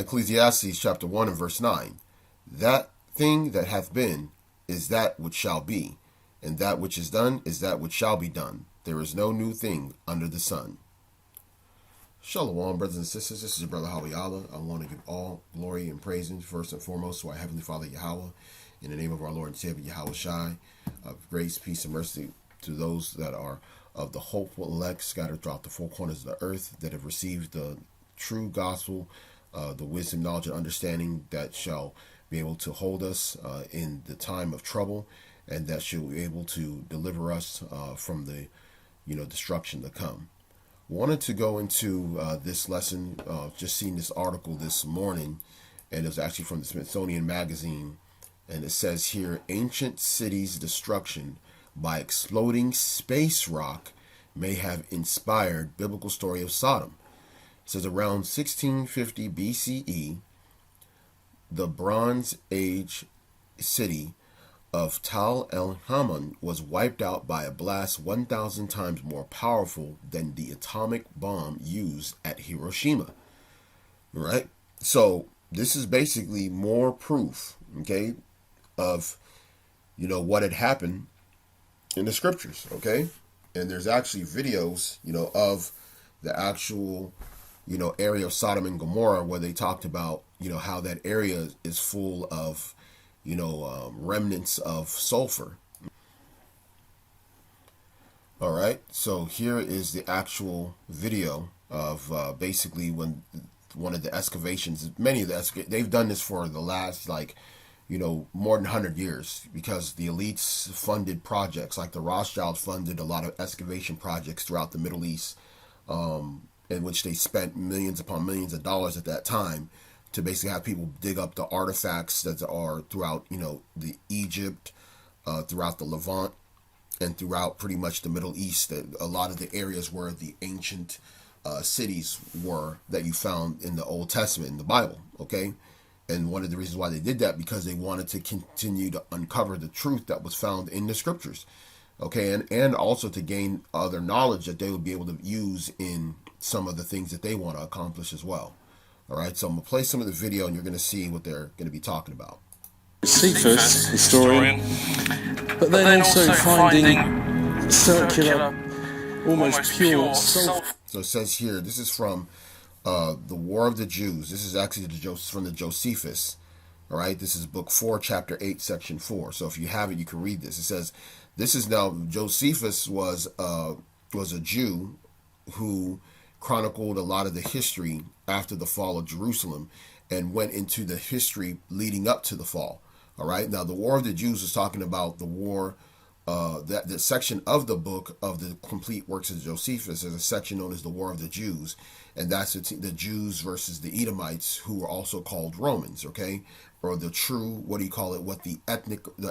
Ecclesiastes chapter 1 and verse 9. That thing that hath been is that which shall be, and that which is done is that which shall be done. There is no new thing under the sun. Shalom, brothers and sisters. This is your brother Yahweh. I want to give all glory and praise first and foremost to our Heavenly Father Yahweh, in the name of our Lord and Savior Yahawashi, of grace, peace, and mercy to those that are of the hopeful elect scattered throughout the four corners of the earth, that have received the true gospel, the wisdom, knowledge, and understanding that shall be able to hold us in the time of trouble, and that shall be able to deliver us from the destruction to come. Wanted to go into this lesson, just seen this article this morning, and it was actually from the Smithsonian Magazine, and it says here, ancient cities' destruction by exploding space rock may have inspired biblical story of Sodom. It says around 1650 BCE, the Bronze Age city of Tal el-Haman was wiped out by a blast 1,000 times more powerful than the atomic bomb used at Hiroshima. Right? So this is basically more proof, okay, of what had happened in the scriptures, okay? And there's actually videos, of the actual, area of Sodom and Gomorrah, where they talked about, how that area is full of, remnants of sulfur. All right, so here is the actual video of basically when one of the excavations, many of the they've done this for the last more than 100 years, because the elites funded projects, like the Rothschilds funded a lot of excavation projects throughout the Middle East, in which they spent millions upon millions of dollars at that time to basically have people dig up the artifacts that are throughout, the Egypt, throughout the Levant, and throughout pretty much the Middle East, that a lot of the areas where the ancient cities were that you found in the Old Testament, in the Bible, okay? And one of the reasons why they did that, because they wanted to continue to uncover the truth that was found in the scriptures, okay? And also to gain other knowledge that they would be able to use in some of the things that they want to accomplish as well. All right, so I'm going to play some of the video, and you're going to see what they're going to be talking about. Cephas, historian, but then also finding circular, almost pure sulfur. So it says here, this is from the War of the Jews. This is actually from the Josephus. All right, this is book 4, chapter 8, section 4. So if you have it, you can read this. It says, this is now, Josephus was a Jew who chronicled a lot of the history after the fall of Jerusalem and went into the history leading up to the fall. All right. Now, the War of the Jews is talking about the war, that the section of the book of the complete works of Josephus. There's a section known as the War of the Jews. And that's the Jews versus the Edomites, who are also called Romans. Okay. Or the true, the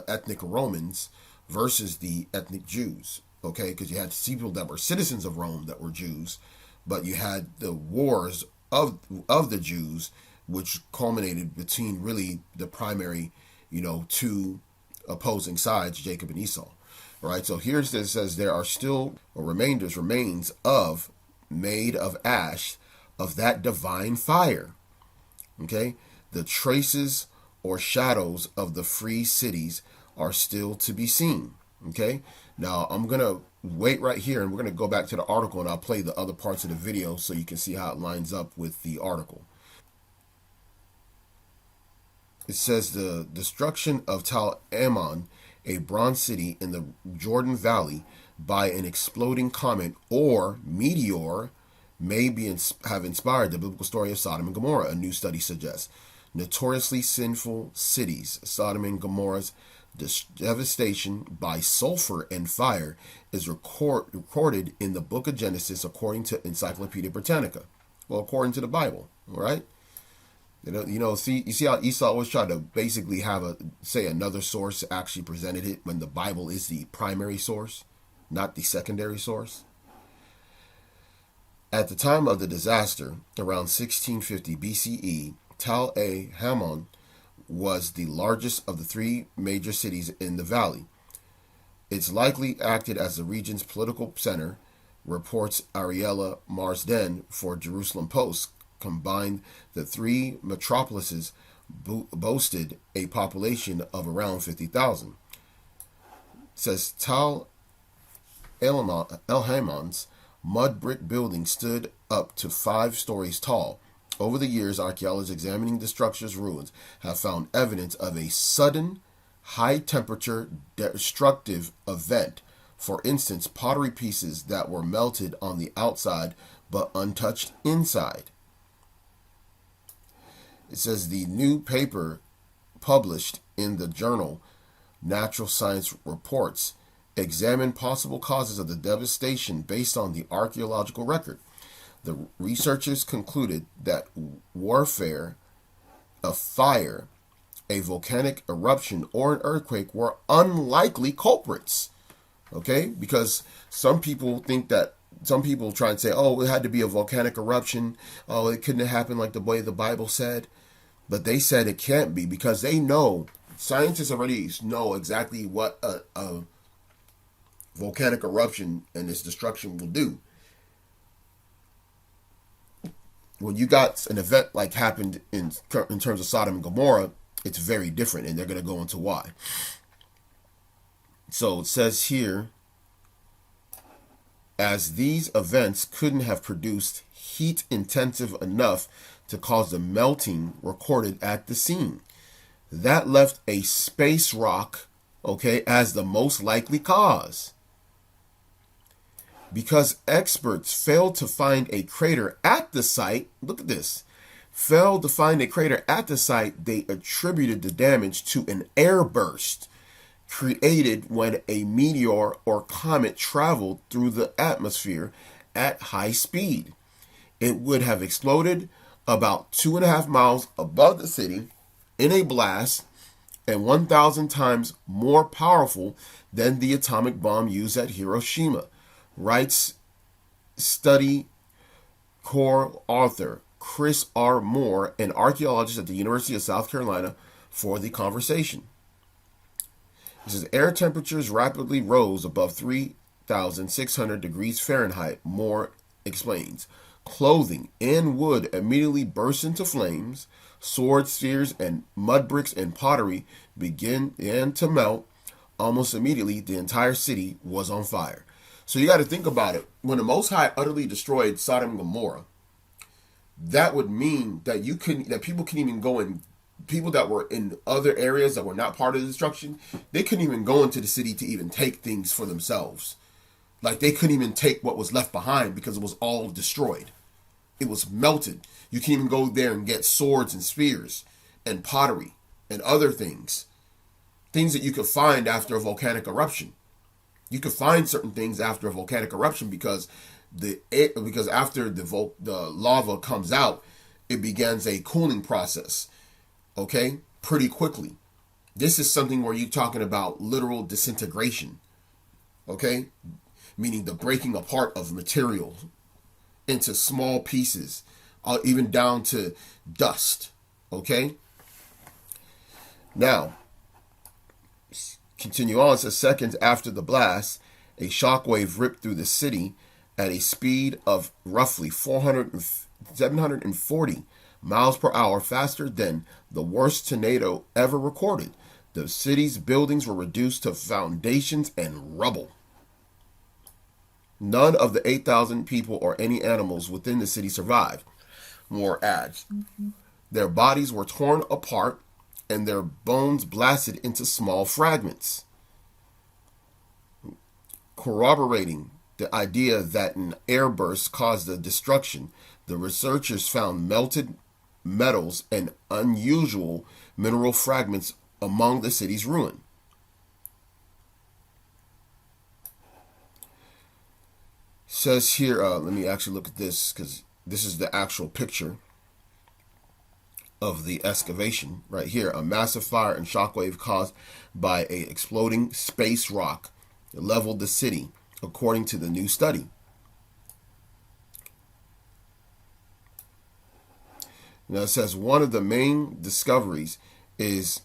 ethnic Romans versus the ethnic Jews. Okay. Because you had people that were citizens of Rome that were Jews, but you had the wars of the Jews, which culminated between really the primary, two opposing sides, Jacob and Esau. All right, so here's this, says there are still remains of made of ash of that divine fire. Okay, the traces or shadows of the free cities are still to be seen. Okay, now I'm gonna wait right here, and we're going to go back to the article, and I'll play the other parts of the video so you can see how it lines up with the article. It says the destruction of Tal el-Haman, a bronze city in the Jordan Valley, by an exploding comet or meteor may have inspired the biblical story of Sodom and Gomorrah, a new study suggests. Notoriously sinful cities, Sodom and Gomorrah's devastation by sulfur and fire is recorded in the book of Genesis according to Encyclopedia Britannica. Well, according to the Bible, all right? You see how Esau always tried to basically have another source actually presented it when the Bible is the primary source, not the secondary source. At the time of the disaster, around 1650 BCE, Tal el-Haman was the largest of the three major cities in the valley. It's likely acted as the region's political center, reports Ariella Marsden for Jerusalem Post, Combined, the three metropolises boasted a population of around 50,000. It says Tal El-Haman's mud brick building stood up to 5 stories tall. Over the years, archaeologists examining the structure's ruins have found evidence of a sudden, high-temperature, destructive event. For instance, pottery pieces that were melted on the outside but untouched inside. It says the new paper published in the journal Natural Science Reports examined possible causes of the devastation based on the archaeological record. The researchers concluded that warfare, a fire, a volcanic eruption, or an earthquake were unlikely culprits. Okay? Because some people try and say, oh, it had to be a volcanic eruption. Oh, it couldn't have happened like the way the Bible said. But they said it can't be because they know, scientists already know exactly what a volcanic eruption and its destruction will do. When you got an event like happened in terms of Sodom and Gomorrah, it's very different, and they're going to go into why. So it says here, as these events couldn't have produced heat intensive enough to cause the melting recorded at the scene, that left a space rock, okay, as the most likely cause. Because experts failed to find a crater at the site, look at this, failed to find a crater at the site, they attributed the damage to an airburst created when a meteor or comet traveled through the atmosphere at high speed. It would have exploded about 2.5 miles above the city in a blast and 1,000 times more powerful than the atomic bomb used at Hiroshima, writes study core author Chris R. Moore, an archaeologist at the University of South Carolina, for The Conversation. It says air temperatures rapidly rose above 3,600 degrees Fahrenheit, Moore explains. Clothing and wood immediately burst into flames. Swords, spears, and mud bricks and pottery began to melt. Almost immediately, the entire city was on fire. So you got to think about it. When the Most High utterly destroyed Sodom and Gomorrah, that would mean that people couldn't even go in. People that were in other areas that were not part of the destruction, they couldn't even go into the city to even take things for themselves. Like they couldn't even take what was left behind because it was all destroyed. It was melted. You can't even go there and get swords and spears and pottery and other things. Things that you could find after a volcanic eruption. You could find certain things after a volcanic eruption because after the lava comes out, it begins a cooling process. Okay? Pretty quickly. This is something where you're talking about literal disintegration. Okay? Meaning the breaking apart of material into small pieces, even down to dust. Okay? Now, continue on. It says seconds after the blast, a shockwave ripped through the city at a speed of roughly 740 miles per hour, faster than the worst tornado ever recorded. The city's buildings were reduced to foundations and rubble. None of the 8,000 people or any animals within the city survived. Moore adds, their bodies were torn apart and their bones blasted into small fragments. Corroborating the idea that an airburst caused the destruction, the researchers found melted metals and unusual mineral fragments among the city's ruin. Says here, let me actually look at this because this is the actual picture of the excavation right here. A massive fire and shockwave caused by an exploding space rock leveled the city, according to the new study. Now it says one of the main discoveries is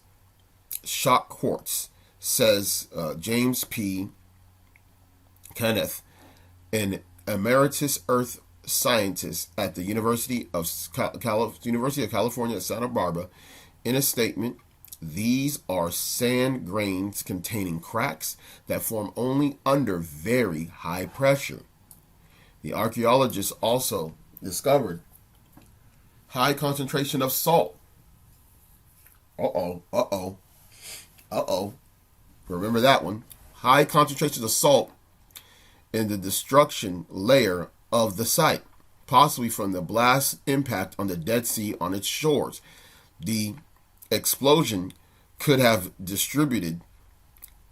shock quartz, says James P. Kenneth, an emeritus earth scientist at the University of California at Santa Barbara, in a statement, these are sand grains containing cracks that form only under very high pressure. The archaeologists also discovered high concentration of salt. Remember that one. High concentrations of salt in the destruction layer of the site, possibly from the blast impact on the Dead Sea on its shores. The explosion could have distributed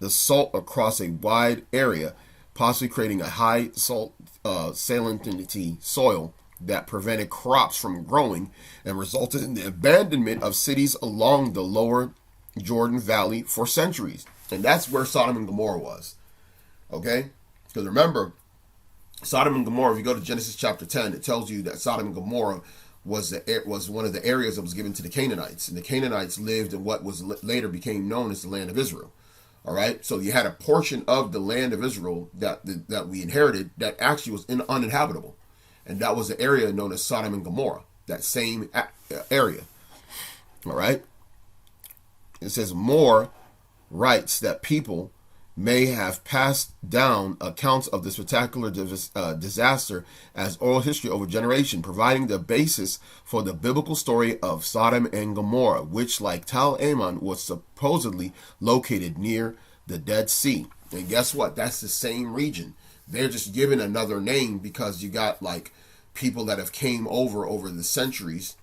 the salt across a wide area, possibly creating a high salt salinity soil that prevented crops from growing and resulted in the abandonment of cities along the lower Jordan Valley for centuries. And that's where Sodom and Gomorrah was. Okay? Because remember, Sodom and Gomorrah, if you go to Genesis chapter 10, it tells you that Sodom and Gomorrah was one of the areas that was given to the Canaanites. And the Canaanites lived in what was later became known as the land of Israel. All right? So you had a portion of the land of Israel that we inherited that actually was uninhabitable. And that was the area known as Sodom and Gomorrah, that same area. All right? It says Moore writes that people may have passed down accounts of the spectacular disaster as oral history over generation, providing the basis for the biblical story of Sodom and Gomorrah, which, like Tel Ammon, was supposedly located near the Dead Sea. And guess what? That's the same region. They're just given another name because you got like people that have came over the centuries,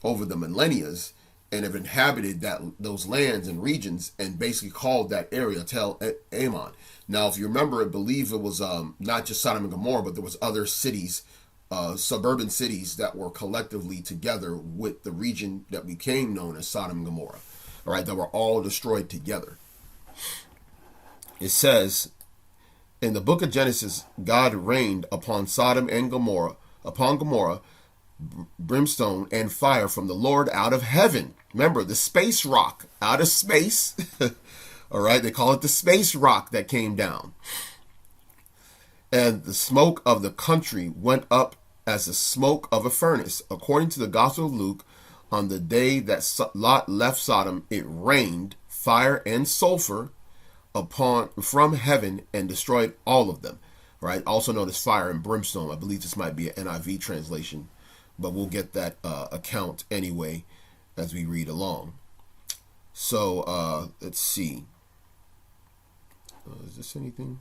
over the millennias, and have inhabited those lands and regions and basically called that area Tel Ammon. Now, if you remember, I believe it was not just Sodom and Gomorrah, but there was other cities, suburban cities that were collectively together with the region that became known as Sodom and Gomorrah. All right, that were all destroyed together. It says, in the book of Genesis, God rained upon Sodom and Gomorrah, brimstone and fire from the Lord out of heaven. Remember, the space rock out of space. All right, they call it the space rock that came down. And the smoke of the country went up as the smoke of a furnace. According to the Gospel of Luke, on the day that Lot left Sodom, it rained fire and sulfur from heaven and destroyed all of them. Right, also known as fire and brimstone. I believe this might be an NIV translation, but we'll get that account anyway as we read along. So let's see. Is this anything?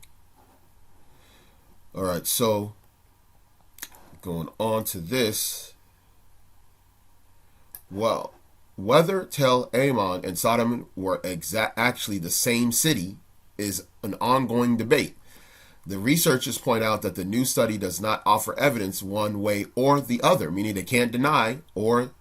All right, so going on to this. Well, whether Tel Ammon and Sodom were actually the same city is an ongoing debate. The researchers point out that the new study does not offer evidence one way or the other, meaning they can't deny or,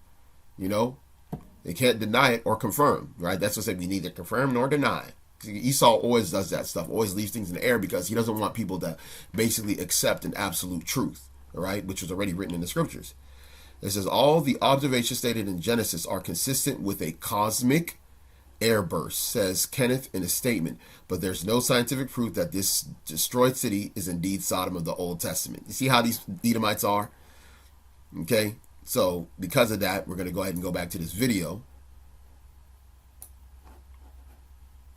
they can't deny it or confirm, right? That's what I said, we neither confirm nor deny. Esau always does that stuff, always leaves things in the air because he doesn't want people to basically accept an absolute truth, all right, which was already written in the scriptures. It says, all the observations stated in Genesis are consistent with a cosmic airburst, says Kenneth in a statement, but there's no scientific proof that this destroyed city is indeed Sodom of the Old Testament. You see how these Edomites are? Okay, so because of that, we're going to go ahead and go back to this video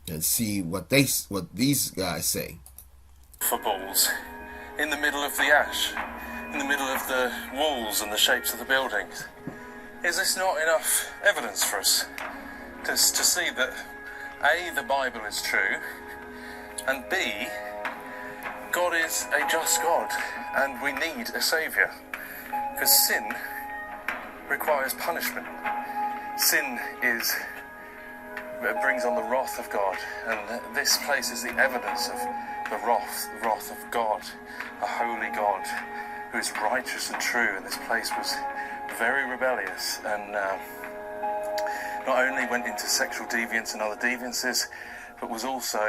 and see what these guys say. For balls in the middle of the ash, in the middle of the walls and the shapes of the buildings. Is this not enough evidence for us to see that A, the Bible is true, and B, God is a just God and we need a saviour? Because sin requires punishment. Sin brings on the wrath of God, and this place is the evidence of the wrath of God, a holy God who is righteous and true, and this place was very rebellious and not only went into sexual deviance and other deviances, but was also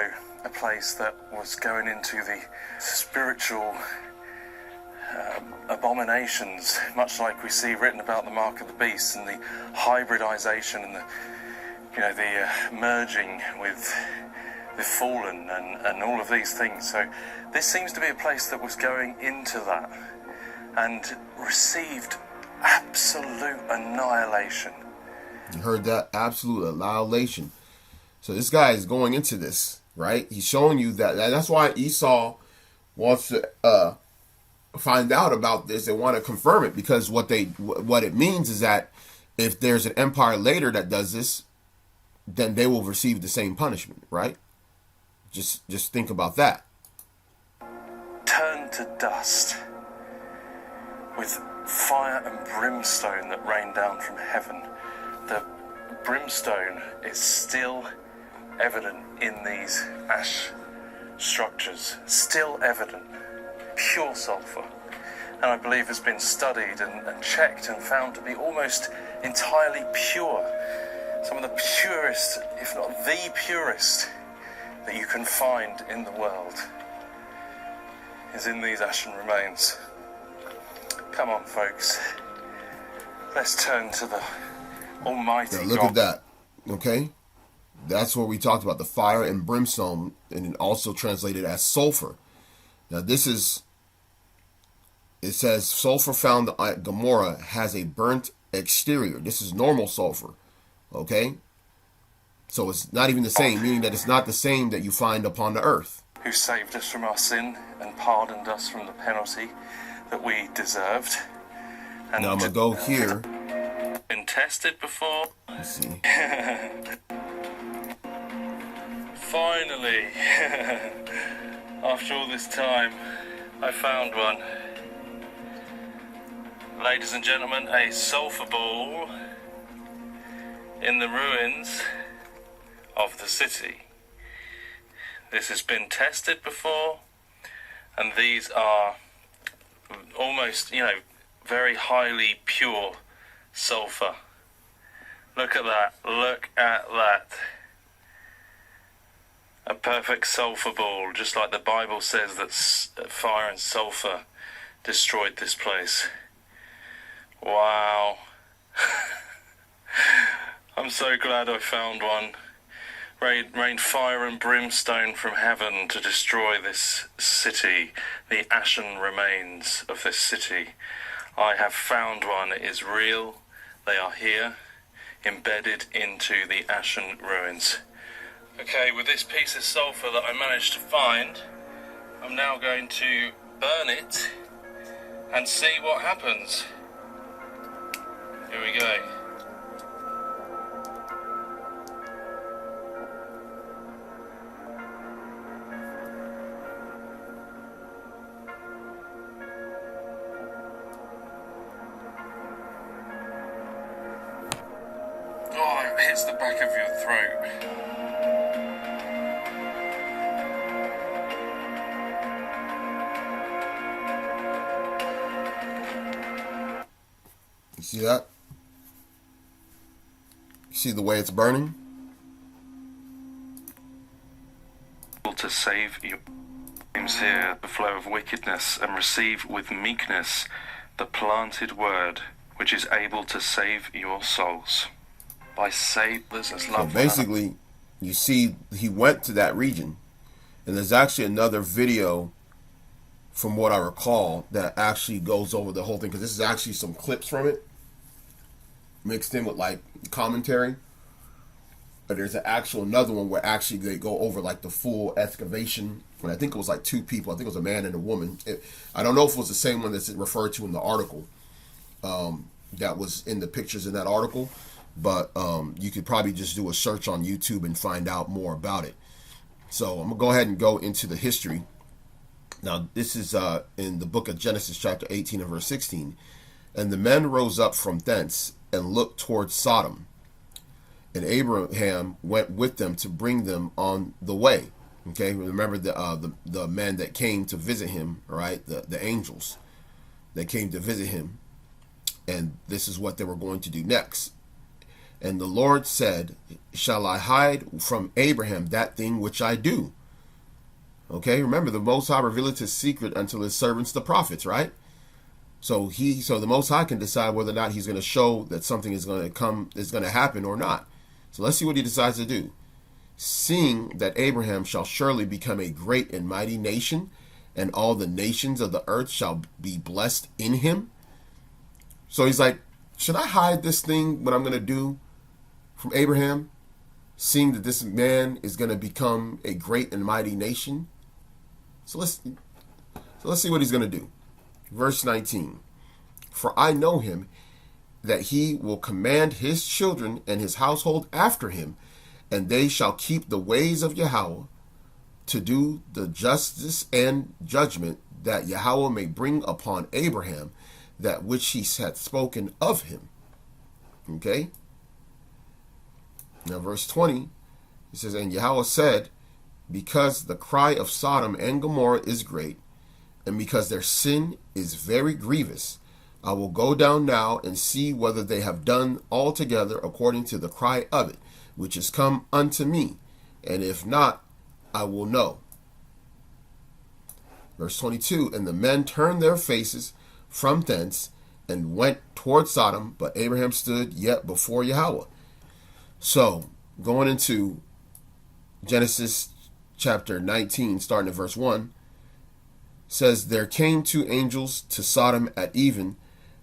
a place that was going into the spiritual abominations, much like we see written about the mark of the beast and the hybridization and the merging with the fallen and all of these things. So this seems to be a place that was going into that. and received absolute annihilation. You heard that? Absolute annihilation. So this guy is going into this, right? He's showing you that. That's why Esau wants to find out about this and want to confirm it, because what it means is that if there's an empire later that does this, then they will receive the same punishment, right? Just think about that. Turn to dust with fire and brimstone that rain down from heaven. The brimstone is still evident in these ash structures, still evident, pure sulfur, and I believe has been studied and checked and found to be almost entirely pure. Some of the purest, if not the purest, that you can find in the world is in these ashen remains. Come on, folks, let's turn to the Almighty God. Look at that, okay? That's what we talked about, the fire and brimstone, and also translated as sulfur. Now this is, it says sulfur found at Gomorrah has a burnt exterior. This is normal sulfur, okay? So it's not even the same, meaning that it's not the same that you find upon the earth. Who saved us from our sin and pardoned us from the penalty that we deserved. And now I'm going to go here. Been tested before. Let's see. Finally, after all this time, I found one. Ladies and gentlemen, a sulfur ball in the ruins of the city. This has been tested before, and these are almost, very highly pure sulfur. Look at that, look at that. A perfect sulfur ball, just like the Bible says that fire and sulfur destroyed this place. Wow. I'm so glad I found one. Rained fire and brimstone from heaven to destroy this city, the ashen remains of this city. I have found one. It is real. They are here, embedded into the ashen ruins. Okay, with this piece of sulfur that I managed to find, I'm now going to burn it and see what happens. Here we go. Oh, it hits the back of your throat. You see that? You see the way it's burning? To save your names here, the flow of wickedness, and receive with meekness the planted word, which is able to save your souls. By savers as love. So basically, you see, he went to that region, and there's actually another video, from what I recall, that actually goes over the whole thing, because this is actually some clips from it, mixed in with like commentary. But there's another one where actually they go over like the full excavation. And I think it was like two people. I think it was a man and a woman. I don't know if it was the same one that's referred to in the article. That was in the pictures in that article. But you could probably just do a search on YouTube and find out more about it. So I'm going to go ahead and go into the history. Now, this is in the book of Genesis chapter 18 and verse 16. And the men rose up from thence and looked towards Sodom. And Abraham went with them to bring them on the way. Okay, remember the men that came to visit him, right? The angels that came to visit him. And this is what they were going to do next. And the Lord said, shall I hide from Abraham that thing which I do? Okay, remember the Most High revealeth his secret unto his servants the prophets, right? So the Most High can decide whether or not he's going to show that something is going to happen or not. So let's see what he decides to do. Seeing that Abraham shall surely become a great and mighty nation, and all the nations of the earth shall be blessed in him. So he's like, should I hide this thing, what I'm going to do from Abraham, seeing that this man is going to become a great and mighty nation? So let's see what he's going to do. Verse 19. For I know him, that he will command his children and his household after him, and they shall keep the ways of Yahweh, to do the justice and judgment, that Yahweh may bring upon Abraham that which he hath spoken of him. Okay? Now verse 20, it says, and Yahweh said, because the cry of Sodom and Gomorrah is great, and because their sin is very grievous, I will go down now and see whether they have done altogether according to the cry of it, which is come unto me, and if not, I will know. Verse 22, and the men turned their faces from thence and went toward Sodom, but Abraham stood yet before Yahweh. So, going into Genesis chapter 19, starting at verse 1, says, there came two angels to Sodom at even,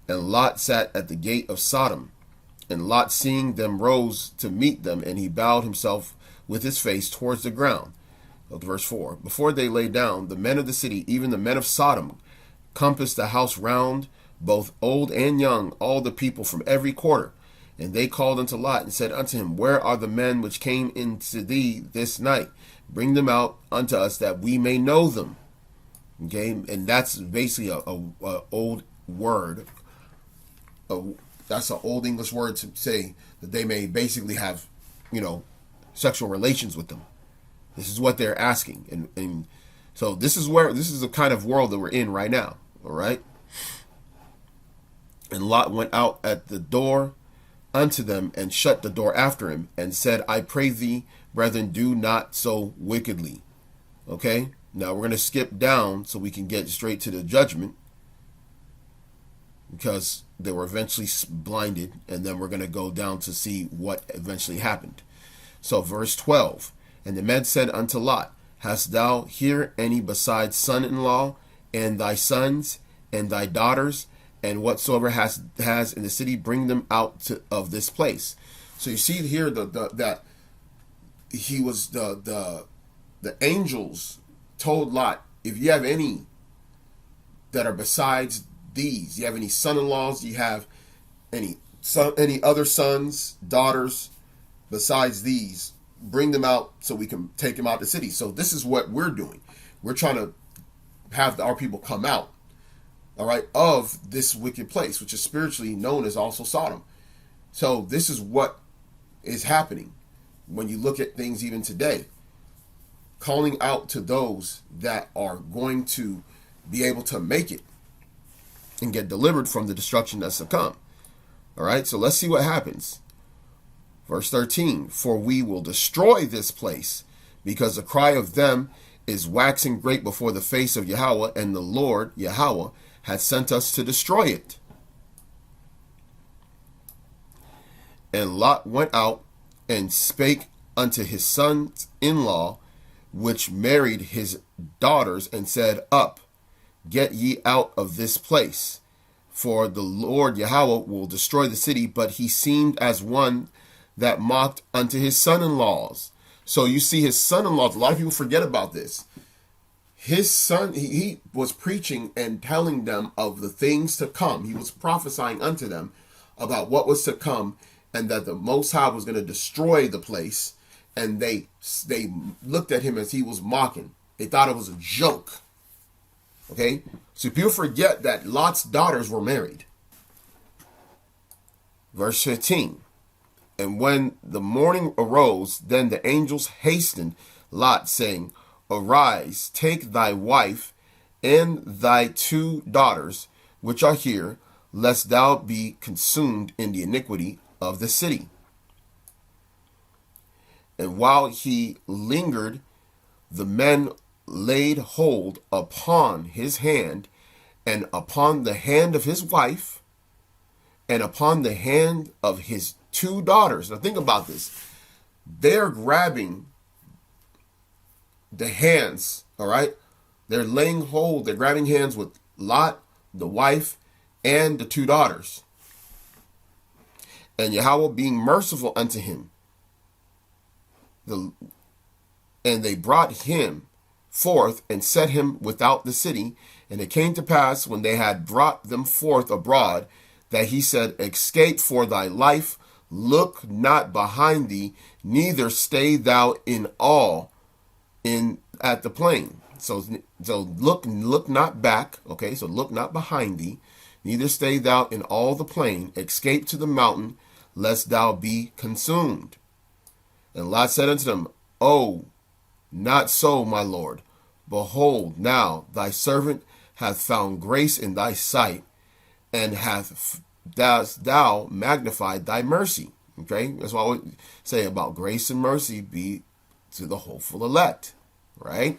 and Lot sat at the gate of Sodom. And Lot, seeing them, rose to meet them, and he bowed himself with his face towards the ground. Verse 4, before they lay down, the men of the city, even the men of Sodom, compassed the house round, both old and young, all the people from every quarter. And they called unto Lot and said unto him, where are the men which came into thee this night? Bring them out unto us, that we may know them. Okay, and that's basically a old word. That's an old English word to say that they may basically have, sexual relations with them. This is what they're asking. And so this is the kind of world that we're in right now. All right. And Lot went out at the door unto them and shut the door after him and said, I pray thee, brethren, do not so wickedly. Okay. Now we're going to skip down so we can get straight to the judgment, because they were eventually blinded, and then we're going to go down to see what eventually happened. So verse 12, and the men said unto Lot, hast thou here any besides son-in-law, and thy sons, and thy daughters, and whatsoever has in the city, bring them out of this place. So you see here that he was the angels told Lot, if you have any that are besides these, you have any son-in-laws, you have any other sons, daughters besides these, bring them out so we can take them out of the city. So this is what we're doing. We're trying to have our people come out, all right, of this wicked place, which is spiritually known as also Sodom. So this is what is happening when you look at things even today. Calling out to those that are going to be able to make it and get delivered from the destruction that's to come. All right, so let's see what happens. Verse 13, for we will destroy this place, because the cry of them is waxing great before the face of Yahweh, and the Lord Yahweh hath sent us to destroy it. And Lot went out and spake unto his sons-in-law, which married his daughters, and said, up, get ye out of this place, for the Lord Yahweh will destroy the city. But he seemed as one that mocked unto his son-in-laws. So you see his son-in-laws, a lot of people forget about this. His son, he was preaching and telling them of the things to come. He was prophesying unto them about what was to come, and that the Most High was going to destroy the place. And they looked at him as he was mocking. They thought it was a joke. Okay? So people forget that Lot's daughters were married. Verse 15. And when the morning arose, then the angels hastened Lot, saying, arise, take thy wife and thy 2 daughters, which are here, lest thou be consumed in the iniquity of the city. And while he lingered, the men laid hold upon his hand, and upon the hand of his wife, and upon the hand of his 2 daughters. Now think about this. They're grabbing the hands, all right? They're laying hold, they're grabbing hands with Lot, the wife, and the 2 daughters. And Yahweh being merciful unto him. And they brought him forth and set him without the city. And it came to pass, when they had brought them forth abroad, that he said, escape for thy life, look not behind thee, neither stay thou in awe at the plain. So look not back. Okay, so look not behind thee, neither stay thou in all the plain. Escape to the mountain, lest thou be consumed. And Lot said unto them, Oh, not so, my Lord. Behold, now thy servant hath found grace in thy sight, and hath thou magnified thy mercy. Okay, that's what I would say about grace and mercy be to the hopeful elect, right?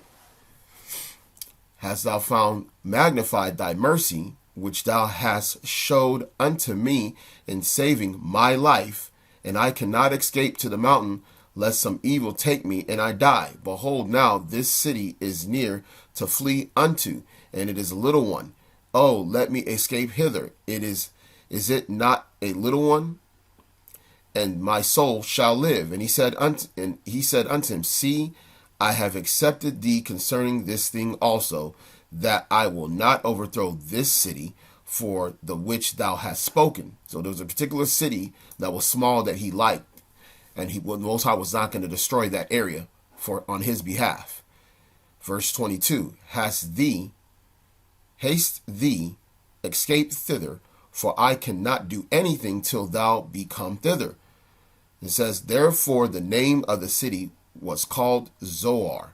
Hast thou found magnified thy mercy, which thou hast showed unto me in saving my life, and I cannot escape to the mountain, lest some evil take me and I die. Behold, now this city is near to flee unto, and it is a little one. Oh, let me escape hither. Is it not a little one? And my soul shall live. And he said unto him, See, I have accepted thee concerning this thing also, that I will not overthrow this city for the which thou hast spoken. So there was a particular city that was small that he liked, and the Most High was not going to destroy that area on his behalf. Verse 22, haste thee, escape thither, for I cannot do anything till thou be come thither. It says, therefore the name of the city was called Zoar.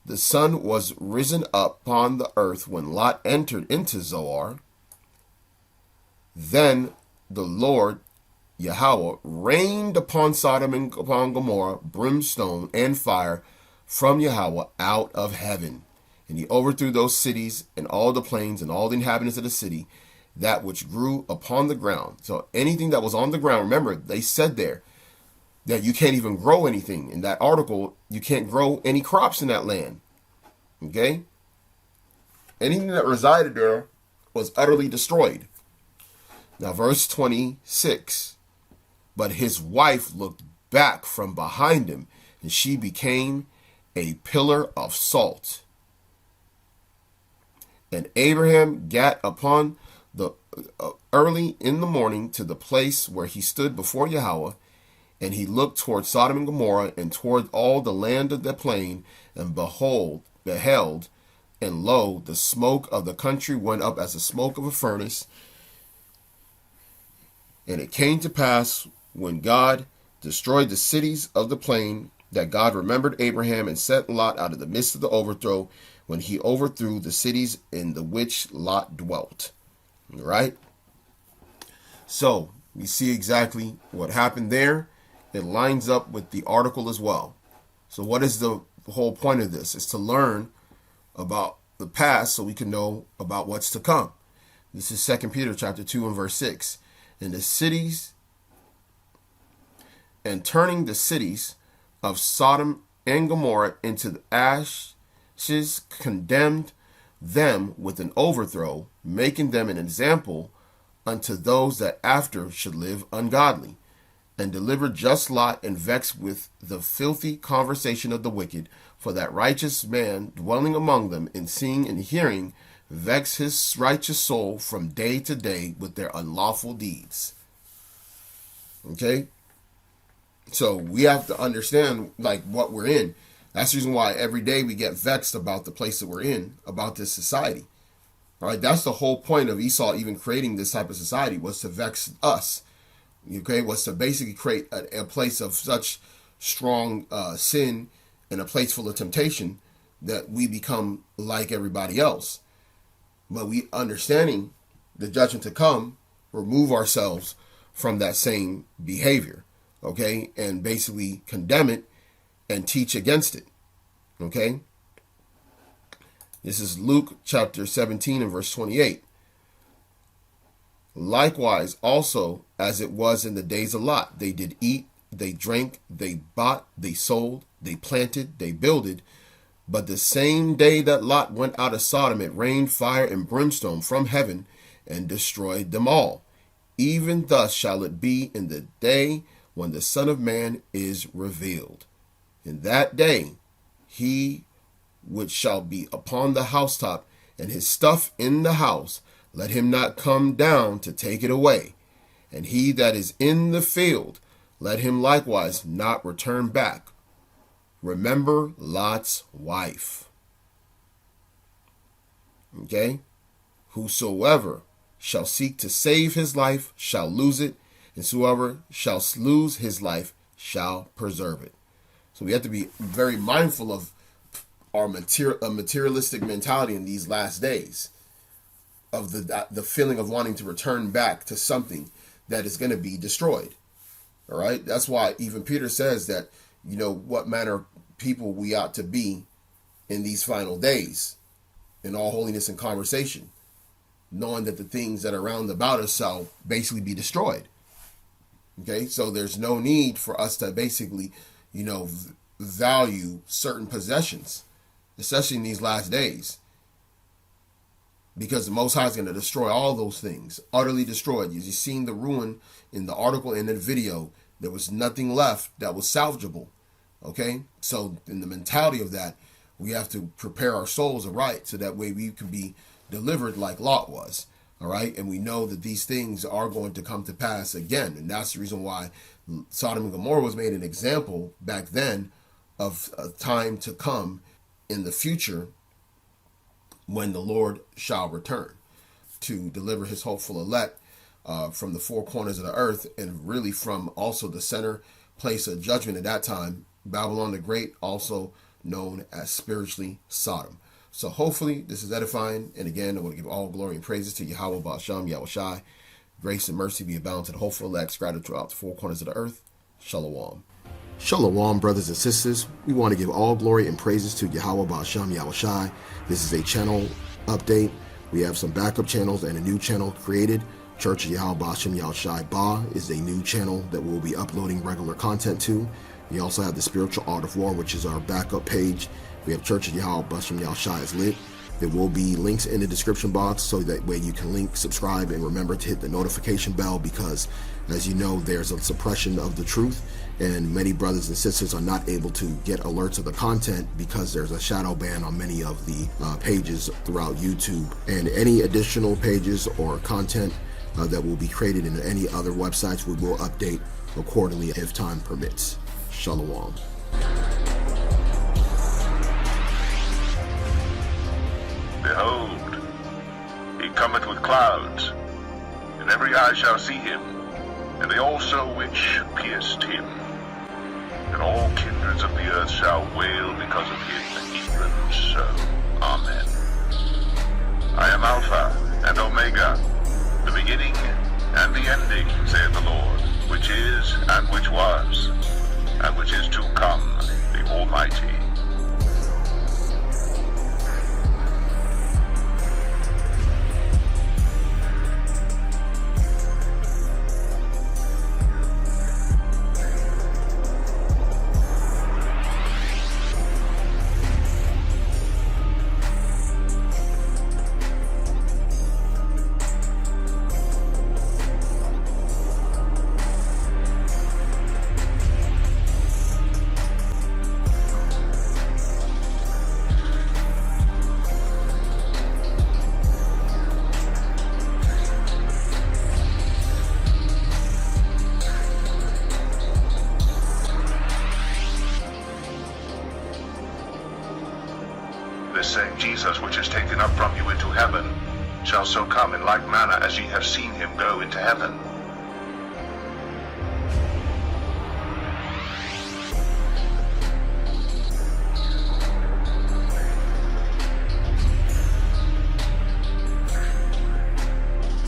The sun was risen up upon the earth when Lot entered into Zoar. Then the Lord Yahweh rained upon Sodom and upon Gomorrah brimstone and fire from Yahweh out of heaven. And he overthrew those cities and all the plains and all the inhabitants of the city, that which grew upon the ground. So anything that was on the ground, remember, they said there that you can't even grow anything. In that article, you can't grow any crops in that land. Okay? Anything that resided there was utterly destroyed. Now, verse 26. But his wife looked back from behind him, and she became a pillar of salt. And Abraham gat upon the early in the morning to the place where he stood before Yahweh, and he looked toward Sodom and Gomorrah and toward all the land of the plain, and beheld, and lo, the smoke of the country went up as the smoke of a furnace. And it came to pass, when God destroyed the cities of the plain, that God remembered Abraham and set Lot out of the midst of the overthrow, when he overthrew the cities in the which Lot dwelt. All right? So, we see exactly what happened there. It lines up with the article as well. So what is the whole point of this? Is to learn about the past so we can know about what's to come. This is 2 Peter chapter 2 and verse 6. And the cities, and turning the cities of Sodom and Gomorrah into the ashes, condemned them with an overthrow, making them an example unto those that after should live ungodly, and delivered just Lot, and vexed with the filthy conversation of the wicked, for that righteous man dwelling among them, in seeing and hearing, vex his righteous soul from day to day with their unlawful deeds. Okay? So we have to understand like what we're in. That's the reason why every day we get vexed about the place that we're in, about this society. All right, that's the whole point of Esau even creating this type of society, was to vex us. Okay, was to basically create a place of such strong sin and a place full of temptation that we become like everybody else. But we, understanding the judgment to come, remove ourselves from that same behavior, okay, and basically condemn it and teach against it, okay. This is Luke chapter 17 and verse 28. Likewise also as it was in the days of Lot, they did eat, they drank, they bought, they sold, they planted, they builded, But the same day that Lot went out of Sodom, it rained fire and brimstone from heaven and destroyed them all. Even thus shall it be in the day when the Son of Man is revealed. In that day, he which shall be upon the housetop, and his stuff in the house, let him not come down to take it away. And he that is in the field, let him likewise not return back. Remember Lot's wife. Okay? Whosoever shall seek to save his life shall lose it, and whosoever shall lose his life shall preserve it. So we have to be very mindful of our materialistic mentality in these last days, of the feeling of wanting to return back to something that is going to be destroyed. All right? That's why even Peter says that, what manner of people we ought to be in these final days, in all holiness and conversation, knowing that the things that are round about us shall basically be destroyed. Okay? So there's no need for us to basically, value certain possessions, especially in these last days, because the Most High is going to destroy all those things, utterly destroyed. You've seen the ruin in the article and in the video. There was nothing left that was salvageable. Okay, so in the mentality of that, we have to prepare our souls aright, so that way we can be delivered like Lot was. All right, and we know that these things are going to come to pass again, and that's the reason why Sodom and Gomorrah was made an example back then of a time to come in the future when the Lord shall return to deliver his hopeful elect from the four corners of the earth, and really from also the center place of judgment at that time, Babylon the Great, also known as spiritually Sodom. So hopefully this is edifying. And again, I want to give all glory and praises to Yahweh Ba'asham Yahawashi. Grace and mercy be abound to the hopeful elect scattered throughout the four corners of the earth. Shalom. Shalom, brothers and sisters. We want to give all glory and praises to Yahweh Ba'asham Yahawashi. This is a channel update. We have some backup channels and a new channel created. Church of Yahweh Ba'asham Yahawashi Ba is a new channel that we'll be uploading regular content to. We also have the Spiritual Art of War, which is our backup page. We have Church of Yahweh Ba'asham Yahawashi is lit. There will be links in the description box, so that way you can link, subscribe, and remember to hit the notification bell, because as you know, there's a suppression of the truth, and many brothers and sisters are not able to get alerts of the content because there's a shadow ban on many of the pages throughout YouTube. And any additional pages or content that will be created in any other websites, we will update accordingly if time permits. Shalom. Behold, he cometh with clouds, and every eye shall see him, and they also which pierced him. And all kindreds of the earth shall wail because of him, even so. Amen. I am Alpha and Omega, the beginning and the ending, saith the Lord, which is, and which was, and which is to come, the Almighty. This same Jesus, which is taken up from you into heaven, shall so come in like manner as ye have seen him go into heaven.